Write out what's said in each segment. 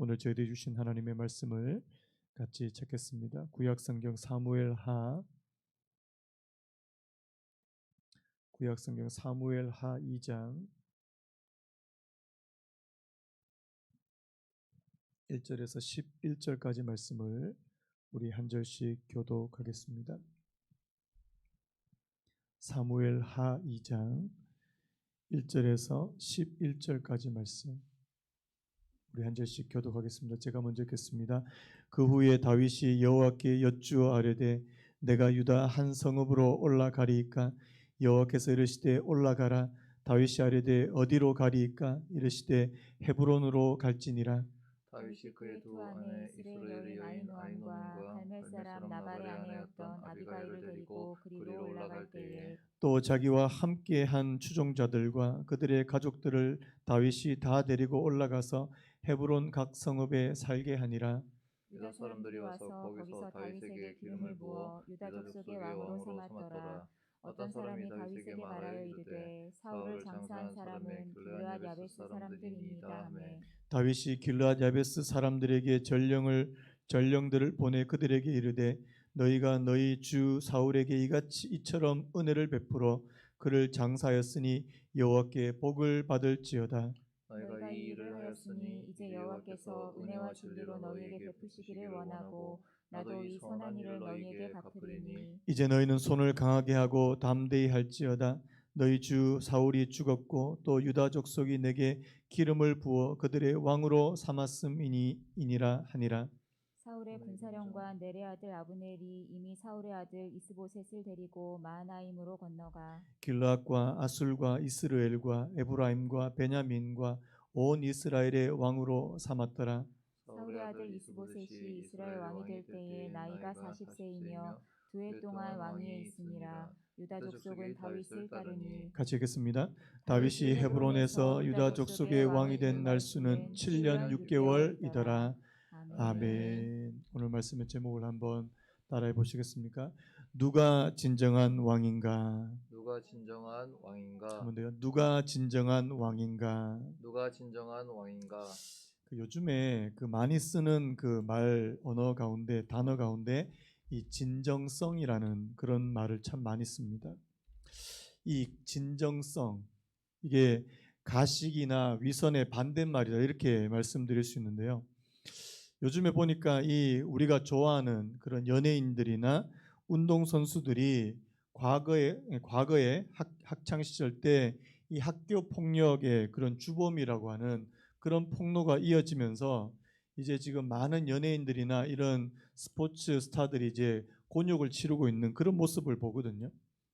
오늘 저희들이 주신 하나님의 말씀을 같이 찾겠습니다. 구약성경 사무엘하 2장 1절에서 11절까지 말씀을 우리 한 절씩 교독하겠습니다. 사무엘하 2장 1절에서 11절까지 말씀 우리 한 절씩 교독하겠습니다. 제가 먼저 읽겠습니다. 그 후에 다윗이 여호와께 여쭈어 아뢰되 내가 유다 한 성읍으로 올라가리이까? 여호와께서 이르시되 올라가라. 다윗이 아뢰되 어디로 가리이까? 이르시되 헤브론으로 갈지니라. 다윗이 그의 두 아내 이스라엘의 여인 아히노함과 갈멜 사람 나발의 아내였던 아비가일을 데리고 그리로 올라갈 때에 또 자기와 함께한 추종자들과 그들의 가족들을 다윗이 다 데리고 올라가서 헤브론 각 성읍에 살게 하니라. 유다 사람들이 와서 거기서 다윗에게 기름을 부어 유다 족속의 왕으로 삼았더라. 어떤 사람이 다윗에게 말하여 이르되 사울을 장사한 사람은 길르앗 야베스 사람들이니이다 하매 다윗이 길르앗 야베스 사람들에게 전령들을 보내 그들에게 이르되 너희가 너희 주 사울에게 이처럼 은혜를 베풀어 그를 장사하였으니 여호와께 복을 받을지어다. 너희가 이 일을 하였으니 이제 여호와께서 은혜와 진리로 너희에게 베푸시기를 원하고 나도 이 선한 일을 너희에게 갚으리니 이제 너희는 손을 강하게 하고 담대히 할지어다. 너희 주 사울이 죽었고 또 유다 족속이 내게 기름을 부어 그들의 왕으로 삼았음이니라 하니라. 사울의 군사령관 넬의 아들 아브넬이 이미 사울의 아들 이스보셋을 데리고 마하나임으로 건너가 길르앗과 아술과 이스라엘과 에브라임과 베냐민과 온 이스라엘의 왕으로 삼았더라. 사울의 아들 이스보셋이 이스라엘 왕이 될 때에 나이가 40세이며 2해 동안 왕위에 있으니라. 유다 족속은 다윗을 따르니 같이 읽겠습니다. 다윗이 헤브론에서 유다 족속의 왕이 된 날수는 7년 6개월이더라. 아멘. 오늘 말씀의 제목을 한번 따라해 보시겠습니까? 누가 진정한 왕인가? 누가 진정한 왕인가? 한번 더요. 누가 진정한 왕인가? 누가 진정한 왕인가? 요즘에 많이 쓰는 단어 가운데 이 진정성이라는 그런 말을 참 많이 씁니다. 이 진정성, 이게 가식이나 위선의 반대말이다 이렇게 말씀드릴 수 있는데요. 요즘에 보니까 우리가 좋아하는 그런 연예인들이나 운동선수들이 과거에 학창 시절 때 이 학교 폭력의 그런 주범이라고 하는 그런 폭로가 이어지면서 이제 지금 많은 연예인들이나 이런 스포츠 스타들이 이제 곤욕을 치르고 있는 그런 모습을 보거든요.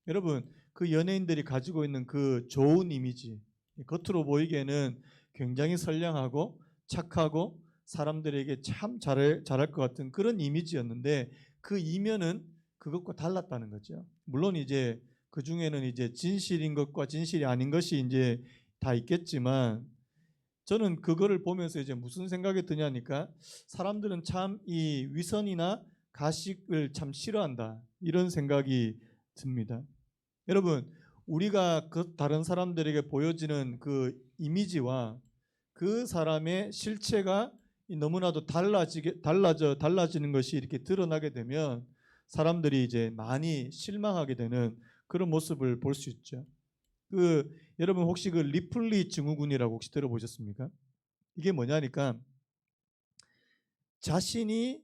여러분, 그 연예인들이 가지고 있는 그 좋은 이미지, 겉으로 보이기에는 굉장히 선량하고 착하고 사람들에게 참 잘할 것 같은 그런 이미지였는데 그 이면은 그것과 달랐다는 거죠. 물론 이제 그 중에는 이제 진실인 것과 진실이 아닌 것이 이제 다 있겠지만 저는 그거를 보면서 이제 무슨 생각이 드냐니까 사람들은 참 이 위선이나 가식을 참 싫어한다 이런 생각이 듭니다. 여러분, 우리가 다른 사람들에게 보여지는 그 이미지와 그 사람의 실체가 너무나도 달라지는 것이 이렇게 드러나게 되면 사람들이 이제 많이 실망하게 되는 그런 모습을 볼 수 있죠. 여러분 혹시 리플리 증후군이라고 혹시 들어보셨습니까? 이게 뭐냐니까 자신이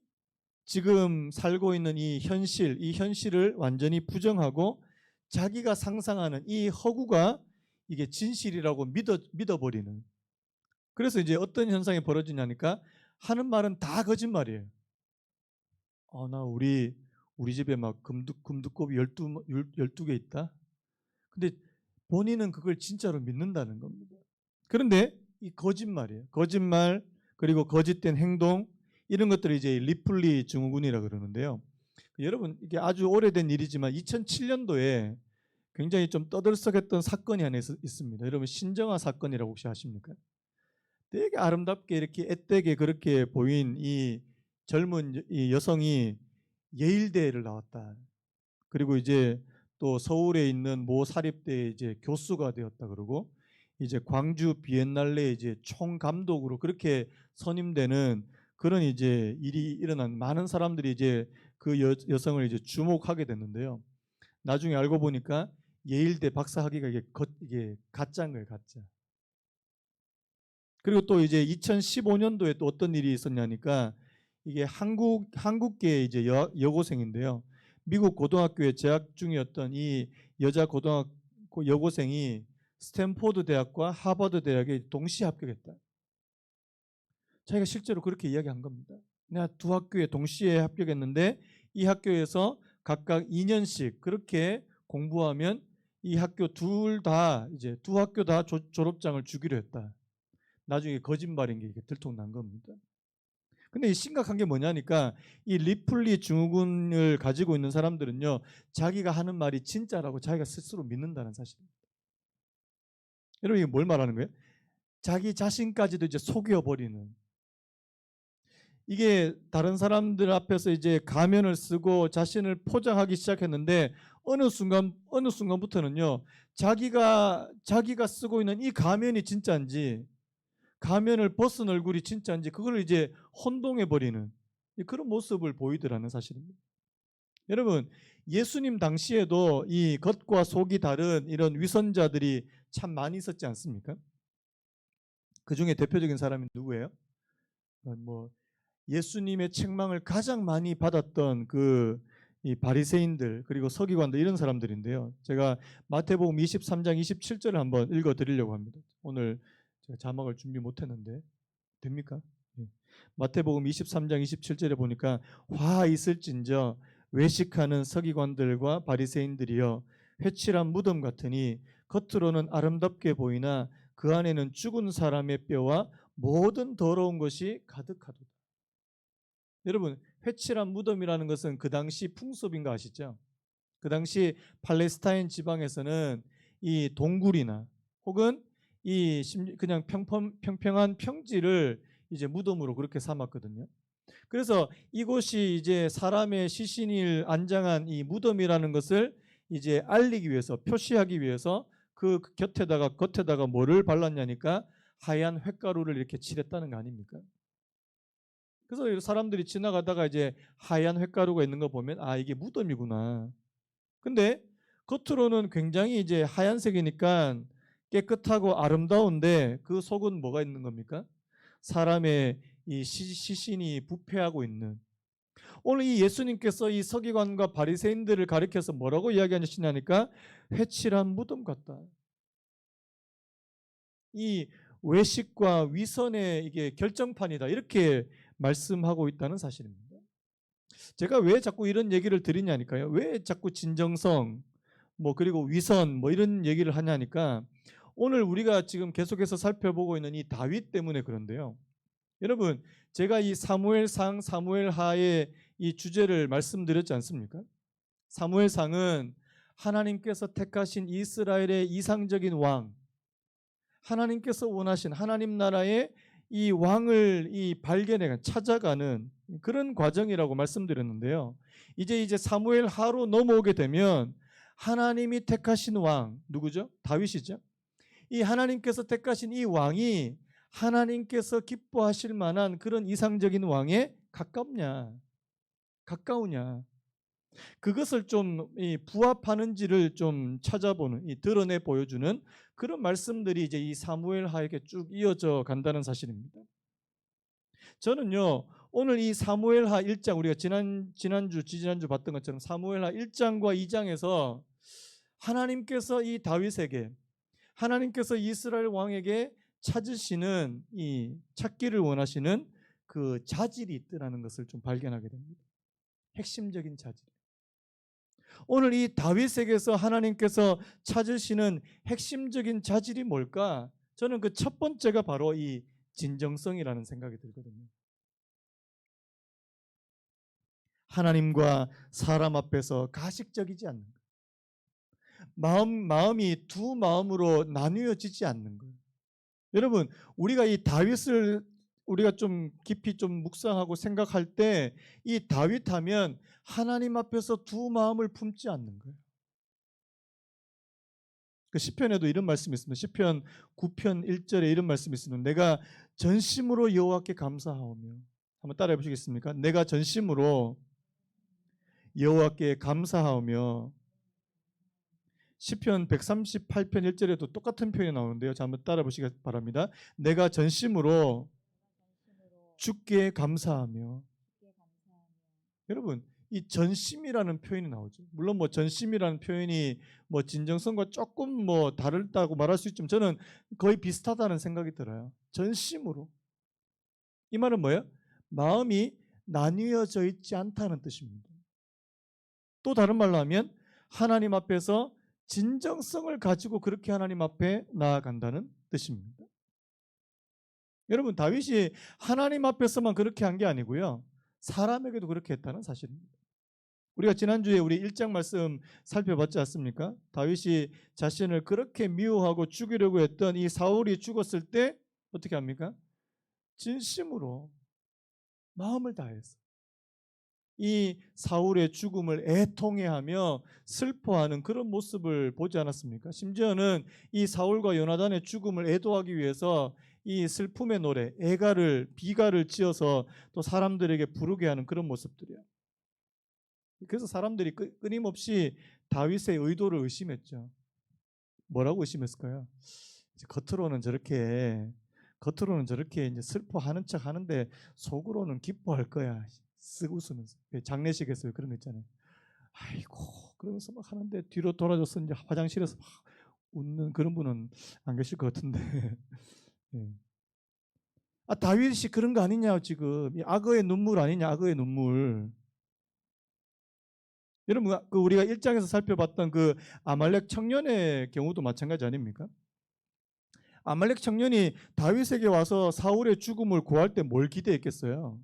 지금 살고 있는 이 현실을 완전히 부정하고 자기가 상상하는 이 허구가 이게 진실이라고 믿어버리는. 그래서 이제 어떤 현상이 벌어지냐니까 하는 말은 다 거짓말이에요. 나 우리 집에 막 금두껍이 12개 있다. 근데 본인은 그걸 진짜로 믿는다는 겁니다. 그런데 이 거짓말이에요. 거짓말 그리고 거짓된 행동 이런 것들이 이제 리플리 증후군이라 그러는데요. 여러분 이게 아주 오래된 일이지만 2007년도에 굉장히 좀 떠들썩했던 사건이 하나 있습니다. 여러분 신정아 사건이라고 혹시 아십니까? 되게 아름답게 이렇게 앳되게 그렇게 보인 이 젊은 이 여성이 예일대를 나왔다. 그리고 이제 또 서울에 있는 모 사립대에 이제 교수가 되었다 그러고 이제 광주 비엔날레 이제 총감독으로 그렇게 선임되는 그런 이제 일이 일어난 많은 사람들이 이제 그 여성을 이제 주목하게 됐는데요. 나중에 알고 보니까 예일대 박사 학위가 이게 가짜인 거예요, 가짜. 그리고 또 이제 2015년도에 또 어떤 일이 있었냐니까 이게 한국계 이제 여고생인데요. 미국 고등학교에 재학 중이었던 이 여자 고등학교 여고생이 스탠포드 대학과 하버드 대학에 동시에 합격했다. 자기가 실제로 그렇게 이야기한 겁니다. 내가 두 학교에 동시에 합격했는데 이 학교에서 각각 2년씩 그렇게 공부하면 이 학교 두 학교 다 졸업장을 주기로 했다. 나중에 거짓말인 게 이게 들통난 겁니다. 근데 이 심각한 게 뭐냐니까 이 리플리 증후군을 가지고 있는 사람들은요, 자기가 하는 말이 진짜라고 자기가 스스로 믿는다는 사실입니다. 여러분 이게 뭘 말하는 거예요? 자기 자신까지도 이제 속여버리는, 이게 다른 사람들 앞에서 이제 가면을 쓰고 자신을 포장하기 시작했는데 어느 순간부터는요, 자기가 쓰고 있는 이 가면이 진짜인지 가면을 벗은 얼굴이 진짜인지 그걸 이제 혼동해 버리는 그런 모습을 보이더라는 사실입니다. 여러분, 예수님 당시에도 이 겉과 속이 다른 이런 위선자들이 참 많이 있었지 않습니까? 그 중에 대표적인 사람이 누구예요? 뭐 예수님의 책망을 가장 많이 받았던 이 바리새인들 그리고 서기관들 이런 사람들인데요. 제가 마태복음 23장 27절을 한번 읽어 드리려고 합니다. 오늘 제가 자막을 준비 못했는데 됩니까? 네. 마태복음 23장 27절에 보니까 화 있을진저 외식하는 서기관들과 바리새인들이여 회칠한 무덤 같으니 겉으로는 아름답게 보이나 그 안에는 죽은 사람의 뼈와 모든 더러운 것이 가득하도다. 여러분, 회칠한 무덤이라는 것은 그 당시 풍습인 거 아시죠? 그 당시 팔레스타인 지방에서는 이 동굴이나 혹은 그냥 평평한 평지를 이제 무덤으로 그렇게 삼았거든요. 그래서 이곳이 이제 사람의 시신을 안장한 이 무덤이라는 것을 이제 알리기 위해서, 표시하기 위해서 그 겉에다가 뭐를 발랐냐니까 하얀 횟가루를 이렇게 칠했다는 거 아닙니까? 그래서 사람들이 지나가다가 이제 하얀 횟가루가 있는 거 보면 아, 이게 무덤이구나. 근데 겉으로는 굉장히 이제 하얀색이니까 깨끗하고 아름다운데 그 속은 뭐가 있는 겁니까? 사람의 이 시신이 부패하고 있는. 오늘 이 예수님께서 이 서기관과 바리새인들을 가리켜서 뭐라고 이야기하시냐니까 회칠한 무덤 같다. 이 외식과 위선의 이게 결정판이다. 이렇게 말씀하고 있다는 사실입니다. 제가 왜 자꾸 이런 얘기를 드리냐니까요. 왜 자꾸 진정성, 그리고 위선, 이런 얘기를 하냐니까 오늘 우리가 지금 계속해서 살펴보고 있는 이 다윗 때문에 그런데요. 여러분, 제가 이 사무엘상, 사무엘하의 이 주제를 말씀드렸지 않습니까? 사무엘상은 하나님께서 택하신 이스라엘의 이상적인 왕, 하나님께서 원하신 하나님 나라의 이 왕을 발견해 찾아가는 그런 과정이라고 말씀드렸는데요. 이제 사무엘 하로 넘어오게 되면 하나님이 택하신 왕 누구죠? 다윗이죠. 이 하나님께서 택하신 이 왕이 하나님께서 기뻐하실 만한 그런 이상적인 왕에 가까우냐, 그것을 좀 부합하는지를 좀 찾아보는, 드러내 보여주는 그런 말씀들이 이제 이 사무엘하에게 쭉 이어져 간다는 사실입니다. 저는요, 오늘 이 사무엘하 1장, 우리가 지난주 봤던 것처럼 사무엘하 1장과 2장에서 하나님께서 이 다윗에게, 하나님께서 이스라엘 왕에게 찾기를 원하시는 그 자질이 있더라는 것을 좀 발견하게 됩니다. 핵심적인 자질. 오늘 이 다윗에게서 하나님께서 찾으시는 핵심적인 자질이 뭘까? 저는 그 첫 번째가 바로 이 진정성이라는 생각이 들거든요. 하나님과 사람 앞에서 가식적이지 않는 것. 마음이 두 마음으로 나뉘어지지 않는 거예요. 여러분, 우리가 이 다윗을 우리가 좀 깊이 좀 묵상하고 생각할 때 이 다윗 하면 하나님 앞에서 두 마음을 품지 않는 거예요. 그 시편에도 이런 말씀이 있습니다. 시편 9편 1절에 이런 말씀이 있습니다. 내가 전심으로 여호와께 감사하오며. 한번 따라해 보시겠습니까? 내가 전심으로 여호와께 감사하오며. 시편 138편 1절에도 똑같은 표현이 나오는데요. 자, 한번 따라해 보시기 바랍니다. 내가 전심으로 주께 감사하며. 여러분, 이 전심이라는 표현이 나오죠. 물론 뭐 전심이라는 표현이 뭐 진정성과 조금 뭐 다르다고 말할 수 있지만 저는 거의 비슷하다는 생각이 들어요. 전심으로. 이 말은 뭐예요? 마음이 나뉘어져 있지 않다는 뜻입니다. 또 다른 말로 하면 하나님 앞에서 진정성을 가지고 그렇게 하나님 앞에 나아간다는 뜻입니다. 여러분, 다윗이 하나님 앞에서만 그렇게 한 게 아니고요. 사람에게도 그렇게 했다는 사실입니다. 우리가 지난주에 우리 1장 말씀 살펴봤지 않습니까? 다윗이 자신을 그렇게 미워하고 죽이려고 했던 이 사울이 죽었을 때 어떻게 합니까? 진심으로 마음을 다해서 이 사울의 죽음을 애통해하며 슬퍼하는 그런 모습을 보지 않았습니까? 심지어는 이 사울과 요나단의 죽음을 애도하기 위해서 이 슬픔의 노래, 비가를 지어서 또 사람들에게 부르게 하는 그런 모습들이야. 그래서 사람들이 끊임없이 다윗의 의도를 의심했죠. 뭐라고 의심했을까요? 겉으로는 저렇게 이제 슬퍼하는 척 하는데 속으로는 기뻐할 거야. 쓱 웃으면서. 장례식에서 그런 거 있잖아요. 아이고, 그러면서 막 하는데 뒤로 돌아져서 이제 화장실에서 막 웃는 그런 분은 안 계실 것 같은데. 네. 다윗이 그런 거 아니냐 지금. 이 악어의 눈물 아니냐, 악어의 눈물. 여러분, 우리가 1장에서 살펴봤던 그 아말렉 청년의 경우도 마찬가지 아닙니까? 아말렉 청년이 다윗에게 와서 사울의 죽음을 구할 때 뭘 기대했겠어요?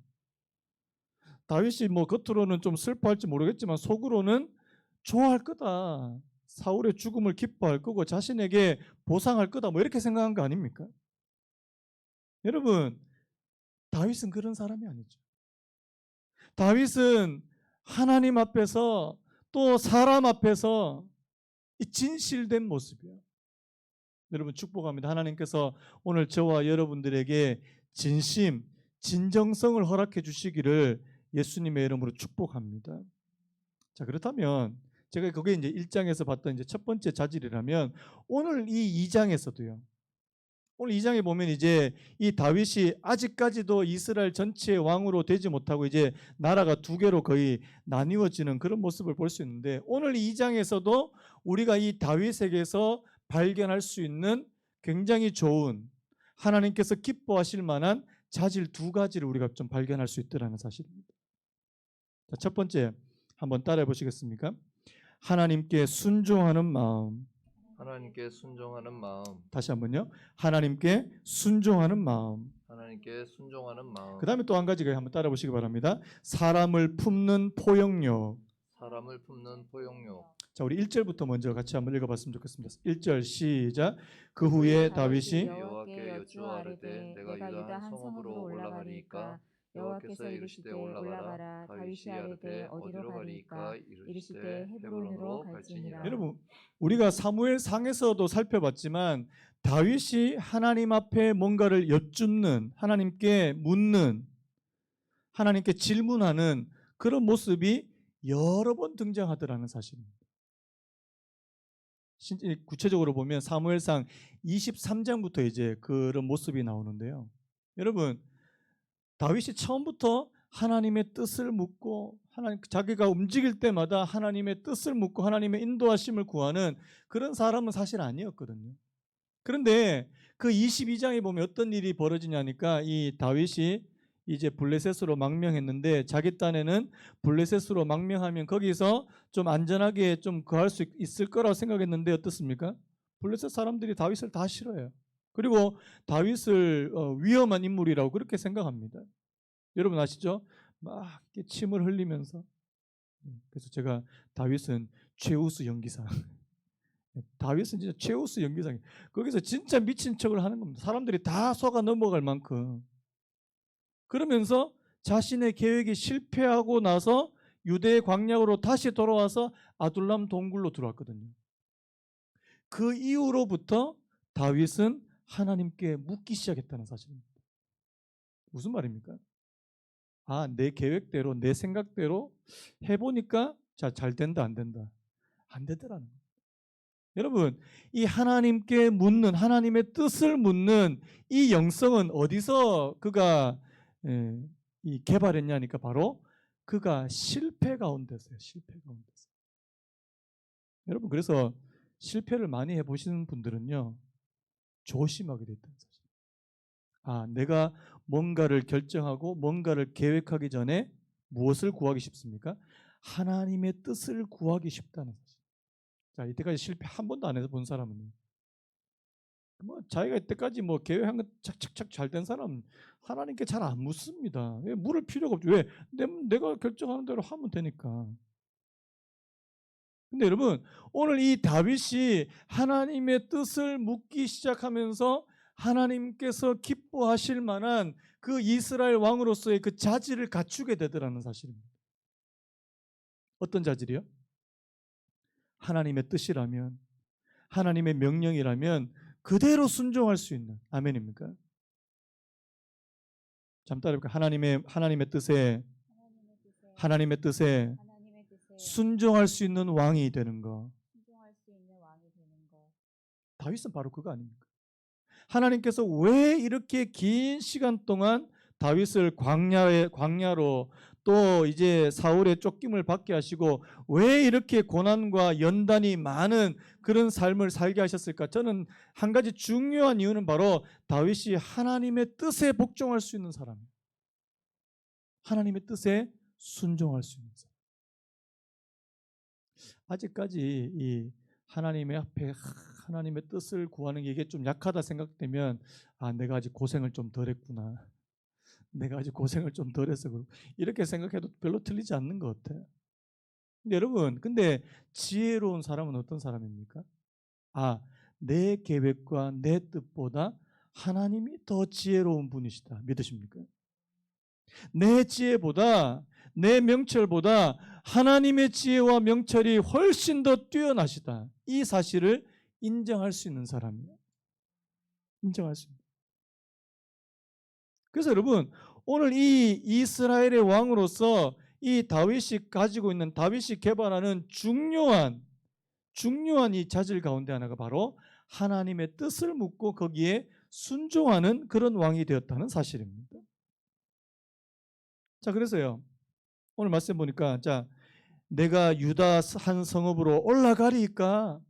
다윗이 뭐 겉으로는 좀 슬퍼할지 모르겠지만 속으로는 좋아할 거다. 사울의 죽음을 기뻐할 거고 자신에게 보상할 거다. 뭐 이렇게 생각한 거 아닙니까? 여러분, 다윗은 그런 사람이 아니죠. 다윗은 하나님 앞에서 또 사람 앞에서 이 진실된 모습이에요. 여러분, 축복합니다. 하나님께서 오늘 저와 여러분들에게 진정성을 허락해 주시기를 예수님의 이름으로 축복합니다. 자, 그렇다면 제가 그게 이제 1장에서 봤던 이제 첫 번째 자질이라면 오늘 이 2장에서도요. 오늘 2장에 보면 이제 이 다윗이 아직까지도 이스라엘 전체의 왕으로 되지 못하고 이제 나라가 두 개로 거의 나뉘어지는 그런 모습을 볼 수 있는데 오늘 2장에서도 우리가 이 다윗에게서 발견할 수 있는 굉장히 좋은 하나님께서 기뻐하실 만한 자질 두 가지를 우리가 좀 발견할 수 있다는 사실입니다. 자, 첫 번째 한번 따라해 보시겠습니까? 하나님께 순종하는 마음. 하나님께 순종하는 마음. 다시 한번요. 하나님께 순종하는 마음. 하나님께 순종하는 마음. 그 다음에 또 한 가지가 한번 따라 보시기 바랍니다. 사람을 품는 포용력. 사람을 품는 포용력. 자, 우리 1절부터 먼저 같이 한번 읽어봤으면 좋겠습니다. 1절 시작. 그 후에 다윗이 여호와께 여쭈아르되 내가 유다 한 성읍으로 올라가리이까 여호와께서 이르시되 올라가라. 다윗이 아르되 어디로 가리이까 이르시되 헤브론으로 갈지니라. 여러분, 우리가 사무엘 상에서도 살펴봤지만 다윗이 하나님 앞에 뭔가를 여쭙는, 하나님께 묻는, 하나님께 질문하는 그런 모습이 여러 번 등장하더라는 사실입니다. 구체적으로 보면 사무엘상 23장부터 이제 그런 모습이 나오는데요. 여러분, 다윗이 처음부터 하나님의 뜻을 묻고 자기가 움직일 때마다 하나님의 뜻을 묻고 하나님의 인도하심을 구하는 그런 사람은 사실 아니었거든요. 그런데 그 22장에 보면 어떤 일이 벌어지냐니까 이 다윗이 이제 블레셋으로 망명했는데 자기 딴에는 블레셋으로 망명하면 거기서 좀 안전하게 좀 거할 수 있을 거라고 생각했는데 어떻습니까? 블레셋 사람들이 다윗을 다 싫어해요. 그리고 다윗을 위험한 인물이라고 그렇게 생각합니다. 여러분 아시죠? 막 이렇게 침을 흘리면서. 그래서 제가 다윗은 최우수 연기상. 다윗은 진짜 최우수 연기상. 거기서 진짜 미친 척을 하는 겁니다. 사람들이 다 속아 넘어갈 만큼. 그러면서 자신의 계획이 실패하고 나서 유대의 광야로 다시 돌아와서 아둘람 동굴로 들어왔거든요. 그 이후로부터 다윗은 하나님께 묻기 시작했다는 사실입니다. 무슨 말입니까? 내 계획대로 내 생각대로 해보니까 잘 된다 안 된다? 안 되더라는 거예요. 여러분, 이 하나님께 묻는, 하나님의 뜻을 묻는 이 영성은 어디서 그가 이 개발했냐니까 바로 그가 실패 가운데서요. 실패 가운데서. 여러분, 그래서 실패를 많이 해보시는 분들은요, 조심하게 됐다는 사실. 내가 뭔가를 결정하고 뭔가를 계획하기 전에 무엇을 구하기 쉽습니까? 하나님의 뜻을 구하기 쉽다는 사실. 자, 이때까지 실패 한 번도 안 해서 본 사람은 자기가 이때까지 계획한 거 착착착 잘 된 사람 하나님께 잘 안 묻습니다. 왜? 물을 필요가 없죠. 왜? 내가 결정하는 대로 하면 되니까. 근데 여러분, 오늘 이 다윗이 하나님의 뜻을 묻기 시작하면서 하나님께서 기뻐하실 만한 그 이스라엘 왕으로서의 그 자질을 갖추게 되더라는 사실입니다. 어떤 자질이요? 하나님의 뜻이라면, 하나님의 명령이라면 그대로 순종할 수 있는. 아멘입니까? 잠 따라해볼까? 하나님의 뜻에 순종할 수 있는 왕이 되는 거. 다윗은 바로 그거 아닙니까? 하나님께서 왜 이렇게 긴 시간 동안 다윗을 광야로 또 이제 사울의 쫓김을 받게 하시고 왜 이렇게 고난과 연단이 많은 그런 삶을 살게 하셨을까? 저는 한 가지 중요한 이유는 바로 다윗이 하나님의 뜻에 복종할 수 있는 사람이에요. 하나님의 뜻에 순종할 수 있는 사람. 아직까지 이 하나님의 앞에 하나님의 뜻을 구하는 게 이게 좀 약하다 생각되면 내가 아직 고생을 좀 덜 했구나. 내가 아직 고생을 좀 덜 해서 그렇고 이렇게 생각해도 별로 틀리지 않는 것 같아요. 근데 여러분, 근데 지혜로운 사람은 어떤 사람입니까? 내 계획과 내 뜻보다 하나님이 더 지혜로운 분이시다. 믿으십니까? 내 지혜보다 내 명철보다 하나님의 지혜와 명철이 훨씬 더 뛰어나시다. 이 사실을 인정할 수 있는 사람이에요. 인정할 수 있는. 그래서 여러분, 오늘 이 이스라엘의 왕으로서 이 다윗이 가지고 있는, 다윗이 개발하는 중요한 이 자질 가운데 하나가 바로 하나님의 뜻을 묻고 거기에 순종하는 그런 왕이 되었다는 사실입니다. 자, 그래서요, 오늘 말씀 보니까 내가 유다 한 성읍으로 올라가리까?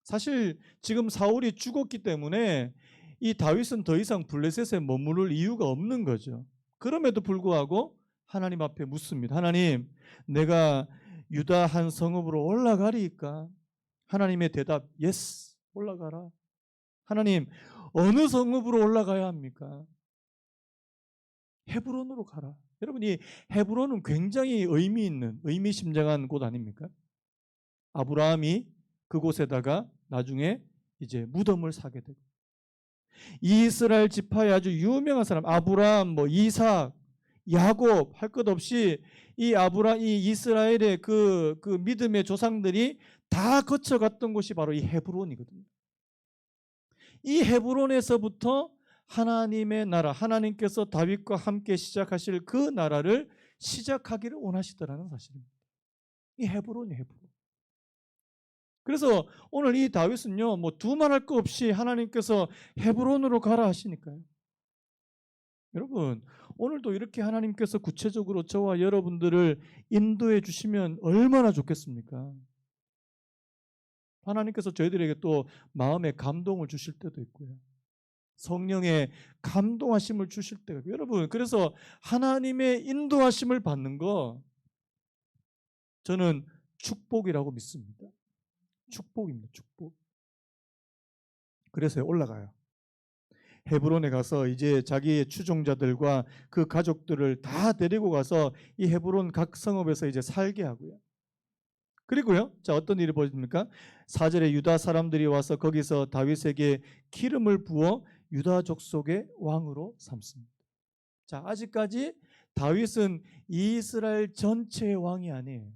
사실 지금 사울이 죽었기 때문에 이 다윗은 더 이상 블레셋에 머무를 이유가 없는 거죠. 그럼에도 불구하고 하나님 앞에 묻습니다. 하나님, 내가 유다 한 성읍으로 올라가리까? 하나님의 대답, 예스, 올라가라. 하나님, 어느 성읍으로 올라가야 합니까? 헤브론으로 가라. 여러분, 이 헤브론은 굉장히 의미심장한 곳 아닙니까? 아브라함이 그곳에다가 나중에 이제 무덤을 사게 되고, 이스라엘 지파의 아주 유명한 사람 아브라함, 이삭, 야곱 할 것 없이 이 이스라엘의 그 믿음의 조상들이 다 거쳐갔던 곳이 바로 이 헤브론이거든요. 이 헤브론에서부터 하나님의 나라, 하나님께서 다윗과 함께 시작하실 그 나라를 시작하기를 원하시더라는 사실입니다. 이 헤브론이 헤브론. 그래서 오늘 이 다윗은요, 두말할 거 없이 하나님께서 헤브론으로 가라 하시니까요. 여러분, 오늘도 이렇게 하나님께서 구체적으로 저와 여러분들을 인도해 주시면 얼마나 좋겠습니까? 하나님께서 저희들에게 또 마음의 감동을 주실 때도 있고요. 성령의 감동하심을 주실 때가 있고요. 여러분, 그래서 하나님의 인도하심을 받는 거 저는 축복이라고 믿습니다. 축복입니다. 축복. 그래서 올라가요. 헤브론에 가서 이제 자기의 추종자들과 그 가족들을 다 데리고 가서 이 헤브론 각 성읍에서 이제 살게 하고요. 그리고요, 어떤 일이 벌어집니까? 4절에 유다 사람들이 와서 거기서 다윗에게 기름을 부어 유다 족속의 왕으로 삼습니다. 자, 아직까지 다윗은 이스라엘 전체의 왕이 아니에요.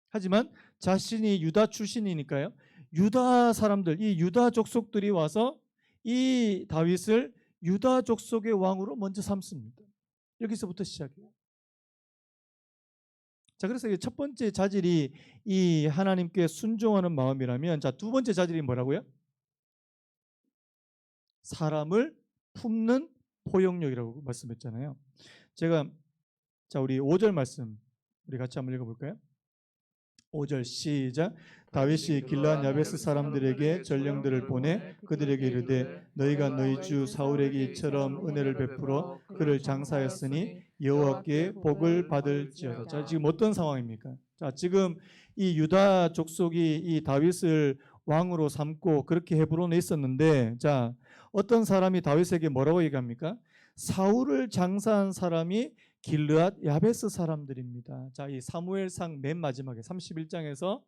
하지만 자신이 유다 출신이니까요, 유다 사람들, 이 유다 족속들이 와서 이 다윗을 유다 족속의 왕으로 먼저 삼습니다. 여기서부터 시작해요. 자, 그래서 첫 번째 자질이 이 하나님께 순종하는 마음이라면, 자, 두 번째 자질이 뭐라고요? 사람을 품는 포용력이라고 말씀했잖아요. 제가 자, 우리 5절 말씀 우리 같이 한번 읽어볼까요? 5절 시작. 다윗이 길르앗 야베스 사람들에게 전령들을 보내 그들에게 이르되 너희가 너희 주 사울에게 이처럼 은혜를 베풀어 그를 장사하였으니 여호와께 복을 받을지어다. 자, 지금 어떤 상황입니까? 자, 지금 이 유다 족속이 이 다윗을 왕으로 삼고 그렇게 헤브론에 있었는데, 자, 어떤 사람이 다윗에게 뭐라고 얘기합니까? 사울을 장사한 사람이 길르앗 야베스 사람들입니다. 자, 이 사무엘상 맨 마지막에 31장에서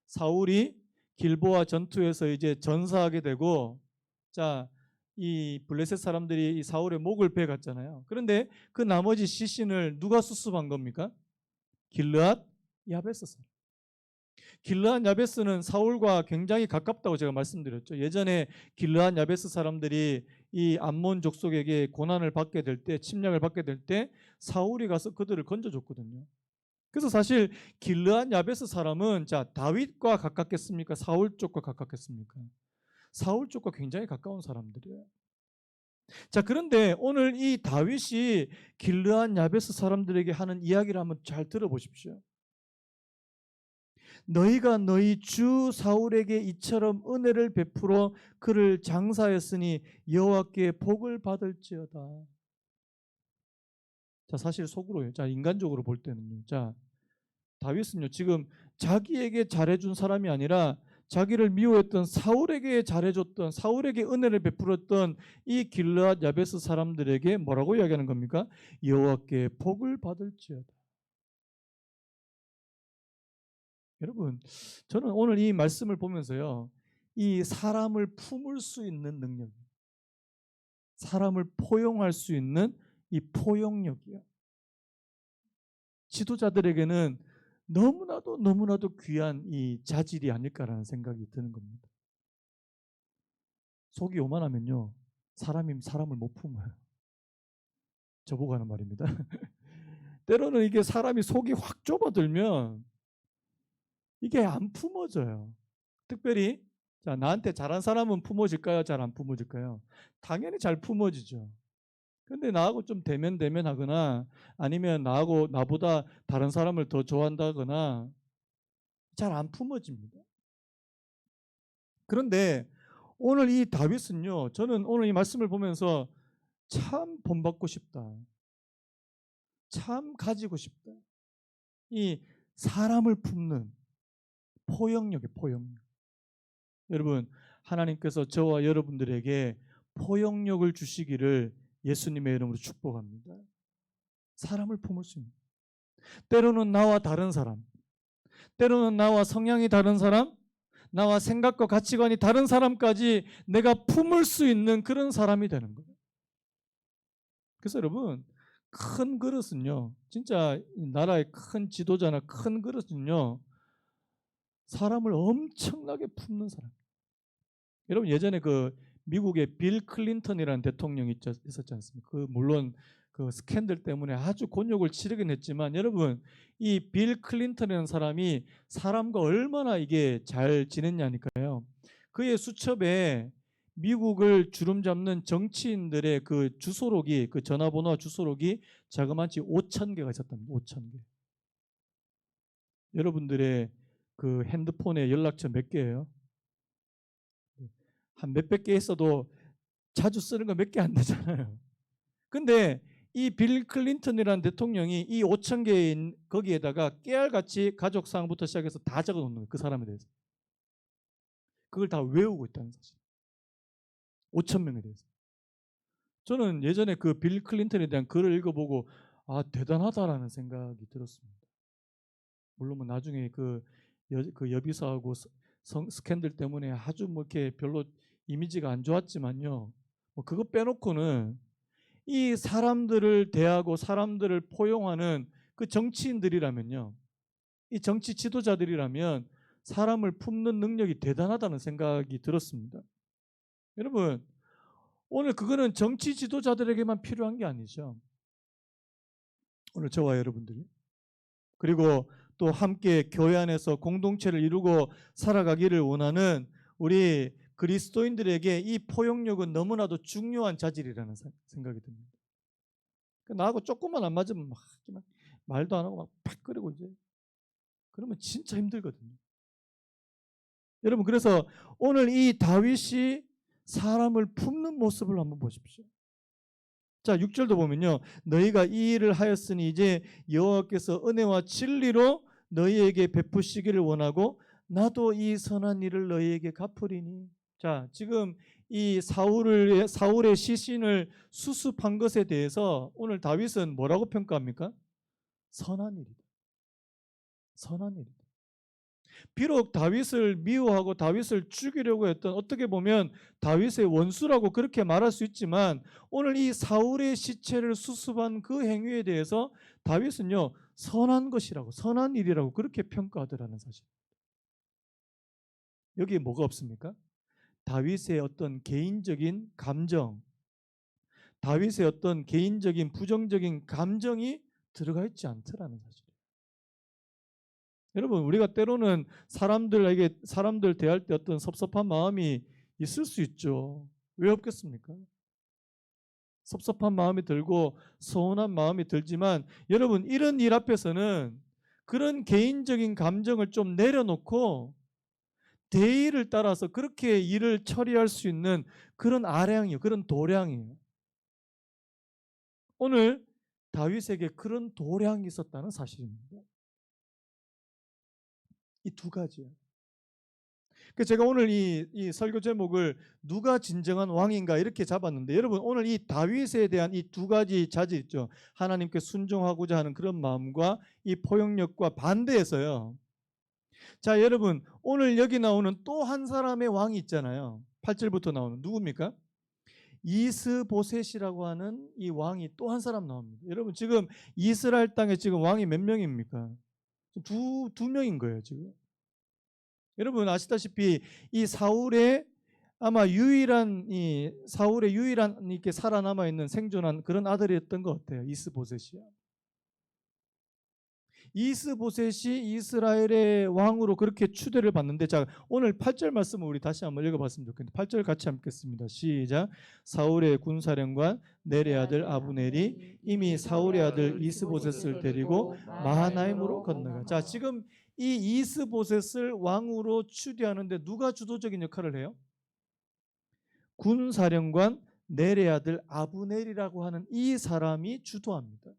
사울이 길보아 전투에서 이제 전사하게 되고, 자, 이 블레셋 사람들이 이 사울의 목을 베갔잖아요. 그런데 그 나머지 시신을 누가 수습한 겁니까? 길르앗 야베스 사람. 길르앗 야베스는 사울과 굉장히 가깝다고 제가 말씀드렸죠. 예전에 길르앗 야베스 사람들이 이 암몬 족속에게 고난을 받게 될 때, 침략을 받게 될 때 사울이 가서 그들을 건져줬거든요. 그래서 사실 길르앗 야베스 사람은, 자, 다윗과 가깝겠습니까? 사울 쪽과 가깝겠습니까? 사울 쪽과 굉장히 가까운 사람들이에요. 자, 그런데 오늘 이 다윗이 길르앗 야베스 사람들에게 하는 이야기를 한번 잘 들어보십시오. 너희가 너희 주 사울에게 이처럼 은혜를 베풀어 그를 장사했으니 여호와께 복을 받을지어다. 자, 사실 속으로요. 자, 인간적으로 볼 때는요. 자, 다윗은요, 지금 자기에게 잘해준 사람이 아니라 자기를 미워했던 사울에게 잘해줬던, 사울에게 은혜를 베풀었던 이 길르앗 야베스 사람들에게 뭐라고 이야기하는 겁니까? 여호와께 복을 받을지어다. 여러분, 저는 오늘 이 말씀을 보면서요, 이 사람을 품을 수 있는 능력, 사람을 포용할 수 있는 이 포용력이요, 지도자들에게는 너무나도 귀한 이 자질이 아닐까라는 생각이 드는 겁니다. 속이 요만하면요, 사람을 못 품어요. 저보고 하는 말입니다. 때로는 이게 사람이 속이 확 좁아들면 이게 안 품어져요. 특별히, 자, 나한테 잘한 사람은 품어질까요? 잘 안 품어질까요? 당연히 잘 품어지죠. 근데 나하고 좀 대면하거나 아니면 나보다 다른 사람을 더 좋아한다거나 잘 안 품어집니다. 그런데 오늘 이 다윗은요, 저는 오늘 이 말씀을 보면서 참 본받고 싶다, 참 가지고 싶다, 이 사람을 품는 포용력이에요. 포용력. 여러분, 하나님께서 저와 여러분들에게 포용력을 주시기를 예수님의 이름으로 축복합니다. 사람을 품을 수 있는, 때로는 나와 다른 사람, 때로는 나와 성향이 다른 사람, 나와 생각과 가치관이 다른 사람까지 내가 품을 수 있는 그런 사람이 되는 거예요. 그래서 여러분, 큰 그릇은요, 진짜 나라의 큰 지도자나 큰 그릇은요, 사람을 엄청나게 품는 사람. 여러분, 예전에 그 미국의 빌 클린턴이라는 대통령이 있었지 않습니까? 물론 그 스캔들 때문에 아주 곤욕을 치르긴 했지만, 여러분, 이 빌 클린턴이라는 사람이 사람과 얼마나 이게 잘 지냈냐니까요. 그의 수첩에 미국을 주름잡는 정치인들의 그 주소록이, 그 전화번호와 주소록이 자그마치 5,000개가 있었답니다. 5,000개. 여러분들의 그 핸드폰에 연락처 몇 개예요? 한 몇백 개 있어도 자주 쓰는 거 몇 개 안 되잖아요. 근데 이 빌 클린턴이라는 대통령이 이 5,000개인 거기에다가 깨알같이 가족사항부터 시작해서 다 적어 놓는 거예요. 그 사람에 대해서. 그걸 다 외우고 있다는 사실. 5,000명에 대해서. 저는 예전에 그 빌 클린턴에 대한 글을 읽어보고 대단하다라는 생각이 들었습니다. 물론 뭐 나중에 그 여비서하고 스캔들 때문에 아주 뭐 이렇게 별로 이미지가 안 좋았지만요. 뭐 그거 빼놓고는 이 사람들을 대하고 사람들을 포용하는 그 정치인들이라면요, 이 정치 지도자들이라면 사람을 품는 능력이 대단하다는 생각이 들었습니다. 여러분, 오늘 그거는 정치 지도자들에게만 필요한 게 아니죠. 오늘 저와 여러분들이, 그리고 또 함께 교회 안에서 공동체를 이루고 살아가기를 원하는 우리 그리스도인들에게 이 포용력은 너무나도 중요한 자질이라는 생각이 듭니다. 나하고 조금만 안 맞으면 막 말도 안 하고 막 팍거리고 이제 그러면 진짜 힘들거든요. 여러분, 그래서 오늘 이 다윗이 사람을 품는 모습을 한번 보십시오. 자, 6절도 보면요, 너희가 이 일을 하였으니 이제 여호와께서 은혜와 진리로 너희에게 베푸시기를 원하고 나도 이 선한 일을 너희에게 갚으리니. 자, 지금 이 사울의 시신을 수습한 것에 대해서 오늘 다윗은 뭐라고 평가합니까? 선한 일이다. 선한 일이다. 비록 다윗을 미워하고 다윗을 죽이려고 했던, 어떻게 보면 다윗의 원수라고 그렇게 말할 수 있지만, 오늘 이 사울의 시체를 수습한 그 행위에 대해서 다윗은요, 선한 것이라고, 선한 일이라고 그렇게 평가하더라는 사실. 여기에 뭐가 없습니까? 다윗의 어떤 개인적인 감정, 다윗의 어떤 개인적인 부정적인 감정이 들어가 있지 않더라는 사실. 여러분, 우리가 때로는 사람들 대할 때 어떤 섭섭한 마음이 있을 수 있죠. 왜 없겠습니까? 섭섭한 마음이 들고 서운한 마음이 들지만, 여러분, 이런 일 앞에서는 그런 개인적인 감정을 좀 내려놓고 대의를 따라서 그렇게 일을 처리할 수 있는 그런 아량이요, 그런 도량이에요. 오늘 다윗에게 그런 도량이 있었다는 사실입니다. 이 두 가지예요. 그래서 제가 오늘 이 설교 제목을 누가 진정한 왕인가 이렇게 잡았는데, 여러분, 오늘 이 다윗에 대한 이 두 가지 자질 있죠. 하나님께 순종하고자 하는 그런 마음과 이 포용력과 반대해서요. 자, 여러분, 오늘 여기 나오는 또 한 사람의 왕이 있잖아요. 8절부터 나오는 누굽니까? 이스보셋이라고 하는 이 왕이 또 한 사람 나옵니다. 여러분, 지금 이스라엘 땅에 지금 왕이 몇 명입니까? 두 명인 거예요, 지금. 여러분 아시다시피 이 사울의 유일한 이렇게 살아남아 있는 생존한 그런 아들이었던 것 같아요. 이스보셋이야. 이스보셋이 이스라엘의 왕으로 그렇게 추대를 받는데, 자, 오늘 8절 말씀을 우리 다시 한번 읽어봤으면 좋겠는데, 8절 같이 읽겠습니다. 시작. 사울의 군사령관 넬의 아들 아브넬이 이미 사울의 아들 이스보셋을 데리고 마하나임으로 건너가. 자, 지금 이 이스보셋을 왕으로 추대하는데 누가 주도적인 역할을 해요? 군사령관 넬의 아들 아브넬이라고 하는 이 사람이 주도합니다.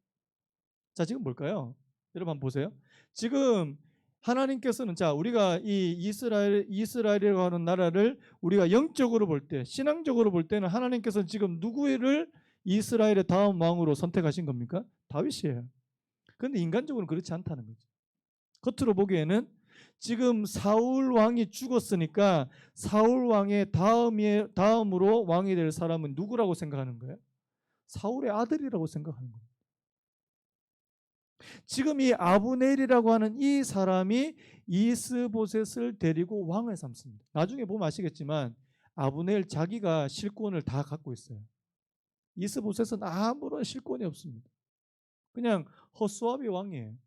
자, 지금 뭘까요? 여러분 한번 보세요. 지금 하나님께서는, 자, 우리가 이 이스라엘이라고 하는 나라를 우리가 영적으로 볼 때, 신앙적으로 볼 때는 하나님께서는 지금 누구를 이스라엘의 다음 왕으로 선택하신 겁니까? 다윗이에요. 그런데 인간적으로는 그렇지 않다는 거죠. 겉으로 보기에는 지금 사울 왕이 죽었으니까 사울 왕의 다음으로 왕이 될 사람은 누구라고 생각하는 거예요? 사울의 아들이라고 생각하는 거예요. 지금 이 아브넬이라고 하는 이 사람이 이스보셋을 데리고 왕을 삼습니다. 나중에 보면 아시겠지만 아브넬 자기가 실권을 다 갖고 있어요. 이스보셋은 아무런 실권이 없습니다. 그냥 허수아비 왕이에요.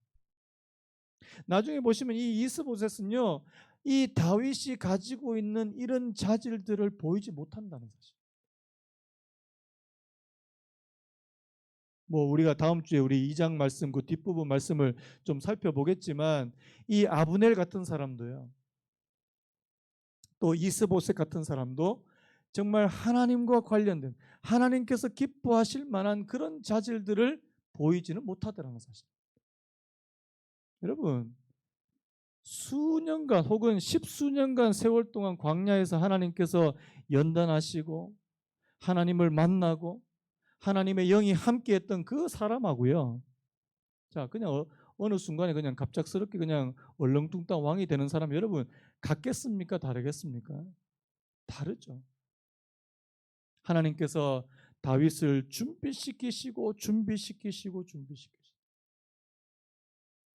나중에 보시면 이 이스보셋은요, 이 다윗이 가지고 있는 이런 자질들을 보이지 못한다는 사실. 뭐 우리가 다음 주에 우리 2장 말씀 그 뒷부분 말씀을 좀 살펴보겠지만, 이 아브넬 같은 사람도요, 또 이스보셋 같은 사람도 정말 하나님과 관련된, 하나님께서 기뻐하실 만한 그런 자질들을 보이지는 못하더라는 사실. 여러분, 수년간 혹은 십수년간 세월 동안 광야에서 하나님께서 연단하시고 하나님을 만나고 하나님의 영이 함께했던 그 사람하고요, 자, 그냥 어느 순간에 그냥 갑작스럽게 그냥 얼렁뚱땅 왕이 되는 사람, 여러분 같겠습니까? 다르겠습니까? 다르죠. 하나님께서 다윗을 준비시키시고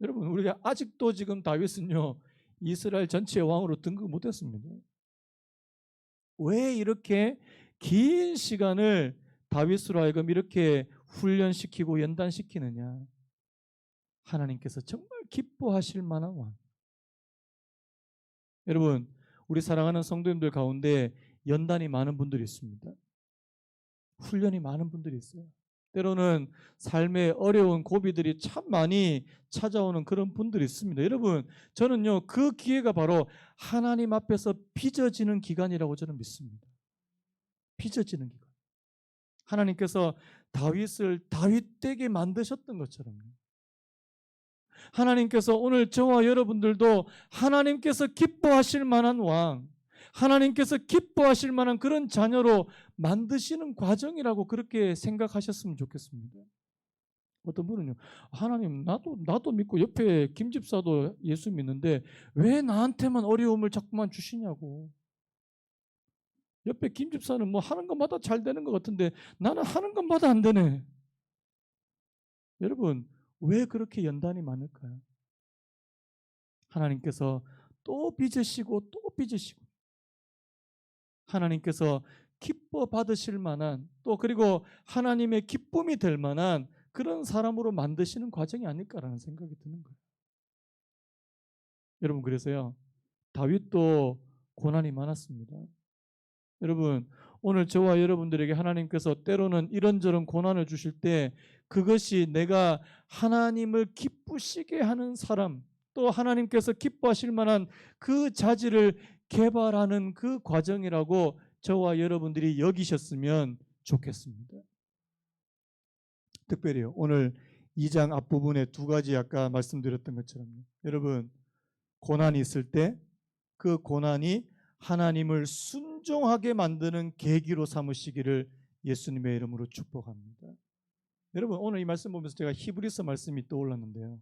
여러분, 우리가 아직도 지금 다윗은요, 이스라엘 전체의 왕으로 등극 못했습니다. 왜 이렇게 긴 시간을 다윗으로 하여금 이렇게 훈련시키고 연단시키느냐? 하나님께서 정말 기뻐하실 만한 왕. 여러분, 우리 사랑하는 성도님들 가운데 연단이 많은 분들이 있습니다. 훈련이 많은 분들이 있어요. 때로는 삶의 어려운 고비들이 참 많이 찾아오는 그런 분들이 있습니다. 여러분, 저는요, 그 기회가 바로 하나님 앞에서 빚어지는 기간이라고 저는 믿습니다. 빚어지는 기간. 하나님께서 다윗을 다윗되게 만드셨던 것처럼요. 하나님께서 오늘 저와 여러분들도 하나님께서 기뻐하실 만한 왕, 하나님께서 기뻐하실 만한 그런 자녀로 만드시는 과정이라고 그렇게 생각하셨으면 좋겠습니다. 어떤 분은요, 하나님 나도 믿고 옆에 김 집사도 예수 믿는데 왜 나한테만 어려움을 자꾸만 주시냐고. 옆에 김 집사는 뭐 하는 것마다 잘 되는 것 같은데 나는 하는 것마다 안 되네. 여러분, 왜 그렇게 연단이 많을까요? 하나님께서 또 빚으시고 또 빚으시고, 하나님께서 기뻐 받으실 만한, 또 그리고 하나님의 기쁨이 될 만한 그런 사람으로 만드시는 과정이 아닐까라는 생각이 드는 거예요. 여러분, 그래서요, 다윗도 고난이 많았습니다. 여러분, 오늘 저와 여러분들에게 하나님께서 때로는 이런저런 고난을 주실 때 그것이 내가 하나님을 기쁘시게 하는 사람, 또 하나님께서 기뻐하실 만한 그 자질을 개발하는 그 과정이라고 저와 여러분들이 여기셨으면 좋겠습니다. 특별히요, 오늘 2장 앞부분에 두 가지 아까 말씀드렸던 것처럼 여러분, 고난이 있을 때 그 고난이 하나님을 순종하게 만드는 계기로 삼으시기를 예수님의 이름으로 축복합니다. 여러분, 오늘 이 말씀 보면서 제가 히브리서 말씀이 떠올랐는데요.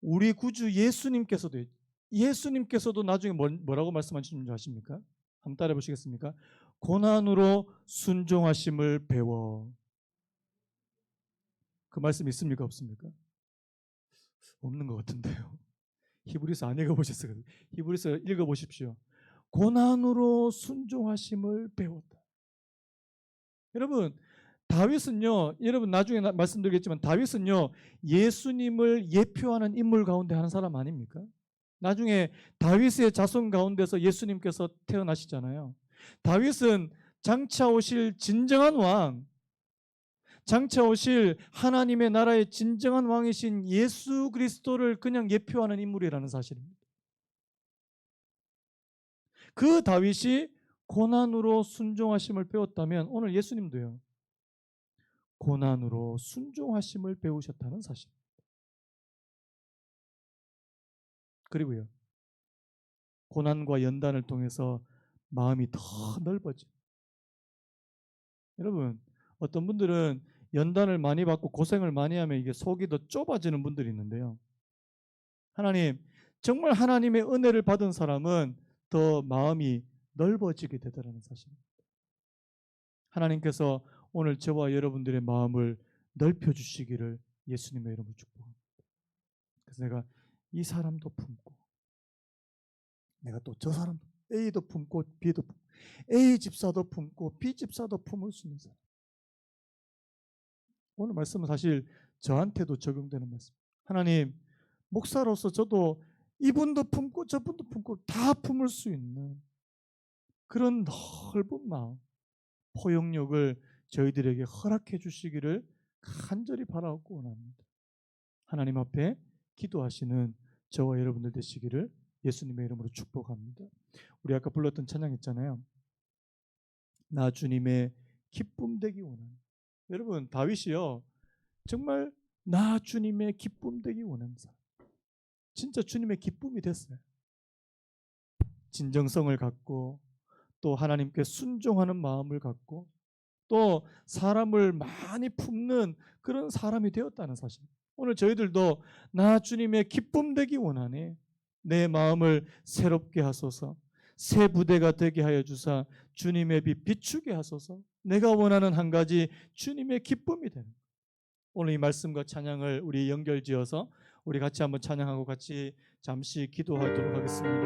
우리 구주 예수님께서도 나중에 뭐라고 말씀하시는 줄 아십니까? 한번 따라해 보시겠습니까? 고난으로 순종하심을 배워. 그 말씀 있습니까? 없습니까? 없는 것 같은데요. 히브리서 안 읽어보셨어요? 히브리서 읽어보십시오. 고난으로 순종하심을 배웠다. 여러분, 다윗은요, 여러분 나중에 말씀드리겠지만 다윗은요, 예수님을 예표하는 인물 가운데 하는 사람 아닙니까? 나중에 다윗의 자손 가운데서 예수님께서 태어나시잖아요. 다윗은 장차 오실 진정한 왕, 장차 오실 하나님의 나라의 진정한 왕이신 예수 그리스도를 그냥 예표하는 인물이라는 사실입니다. 그 다윗이 고난으로 순종하심을 배웠다면 오늘 예수님도요, 고난으로 순종하심을 배우셨다는 사실입니다. 그리고요, 고난과 연단을 통해서 마음이 더 넓어져. 여러분, 어떤 분들은 연단을 많이 받고 고생을 많이 하면 이게 속이 더 좁아지는 분들이 있는데요. 정말 하나님의 은혜를 받은 사람은 더 마음이 넓어지게 되더라는 사실입니다. 하나님께서 오늘 저와 여러분들의 마음을 넓혀주시기를 예수님의 이름으로 축복합니다. 그래서 내가 이 사람도 품고, 내가 또 저 사람도, A도 품고 B도 품고, A 집사도 품고 B 집사도 품을 수 있는 사람. 오늘 말씀은 사실 저한테도 적용되는 말씀. 하나님, 목사로서 저도 이분도 품고 저분도 품고 다 품을 수 있는 그런 넓은 마음, 포용력을 저희들에게 허락해 주시기를 간절히 바라고 원합니다. 하나님 앞에 기도하시는 저와 여러분들 되시기를 예수님의 이름으로 축복합니다. 우리 아까 불렀던 찬양 있잖아요. 나 주님의 기쁨 되기 원합니다. 여러분, 다윗이요, 정말 나 주님의 기쁨 되기 원하는 사람. 진짜 주님의 기쁨이 됐어요. 진정성을 갖고, 또 하나님께 순종하는 마음을 갖고, 또 사람을 많이 품는 그런 사람이 되었다는 사실. 오늘 저희들도 나 주님의 기쁨 되기 원하네. 내 마음을 새롭게 하소서. 새 부대가 되게 하여 주사 주님의 빛 비추게 하소서. 내가 원하는 한 가지 주님의 기쁨이 되는. 오늘 이 말씀과 찬양을 우리 연결지어서 우리 같이 한번 찬양하고 같이 잠시 기도하도록 하겠습니다.